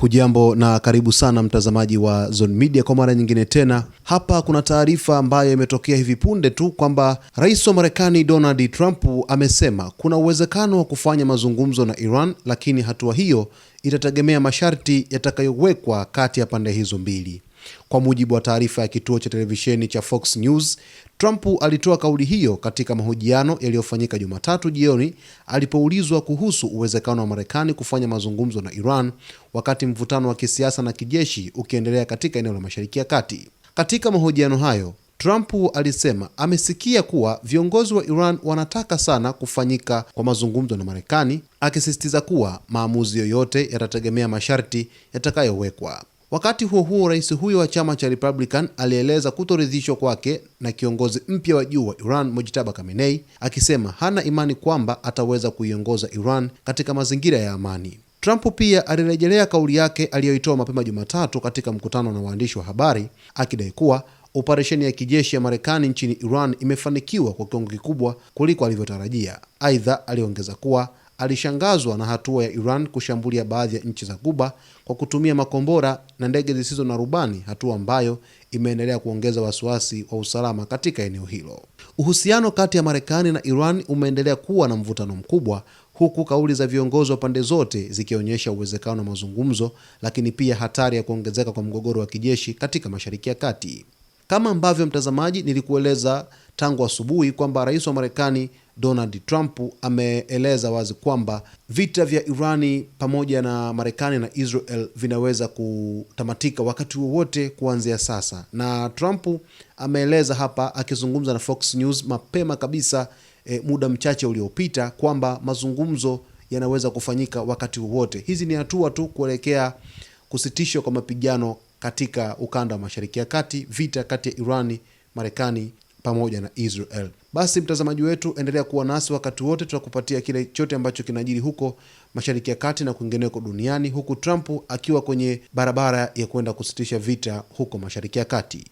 Hujambo na karibu sana mtazamaji wa Zone Media kwa mara nyingine tena. Hapa kuna taarifa ambayo imetokea hivi punde tu kwamba Rais wa Marekani Donald Trump amesema kuna uwezekano wa kufanya mazungumzo na Iran, lakini hatua hiyo itategemea masharti yatakayowekwa kati ya pande hizo mbili. Kwa mujibu wa taarifa ya kituo cha televisheni cha Fox News, Trump alitoa kauli hiyo katika mahojiano yaliyofanyika Jumatatu jioni alipoulizwa kuhusu uwezekano wa Marekani kufanya mazungumzo na Iran wakati mvutano wa kisiasa na kijeshi ukiendelea katika eneo la Mashariki ya Kati. Katika mahojiano hayo, Trump alisema amesikia kuwa viongozi wa Iran wanataka sana kufanyika kwa mazungumzo na Marekani, akisisitiza kuwa maamuzi yoyote yatategemea masharti yatakayowekwa. Wakati huo huo, rais huyo wa chama cha Republican alieleza kutoridhishwa kwake na kiongozi mpya wa juu wa Iran Mojtaba Khamenei, akisema hana imani kwamba ataweza kuiongoza Iran katika mazingira ya amani. Trump pia alirejelea kauli yake aliyoitoa mapema Jumatatu katika mkutano na waandishi wa habari, akidai kuwa operesheni ya kijeshi ya Marekani nchini Iran imefanikiwa kwa kiwango kikubwa kuliko alivyotarajia. Aidha, aliongeza kuwa alishangazwa na hatua ya Iran kushambulia baadhi ya nchi za Ghuba kwa kutumia makombora na ndege zisizo na rubani, hatua ambayo imeendelea kuongeza wasiwasi wa usalama katika eneo hilo. Uhusiano kati ya Marekani na Iran umeendelea kuwa na mvutano mkubwa, huku kauli za viongozi wa pande zote zikionyesha uwezekano wa mazungumzo, lakini pia hatari ya kuongezeka kwa mgogoro wa kijeshi katika Mashariki ya Kati. Kama ambavyo mtazamaji nilikueleza tangu asubuhi kwamba rais wa Marekani Donald Trump ameeleza wazi kwamba vita vya Irani pamoja na Marekani na Israel vinaweza kutamatika wakati wowote kuanzia sasa. Na Trump ameeleza hapa akizungumza na Fox News mapema kabisa muda mchache uliopita kwamba mazungumzo yanaweza kufanyika wakati wowote. Hizi ni hatua tu kuelekea kusitishwa kwa mapigano katika ukanda wa Mashariki ya Kati, vita kati ya Irani, Marekani pamoja na Israel. Basi mtazamaji wetu, endelea kuwa nasi wakati wote, tutakupatia kile chote ambacho kinajiri huko Mashariki ya Kati na kwingineko duniani, huku Trump akiwa kwenye barabara ya kwenda kusitisha vita huko Mashariki ya Kati.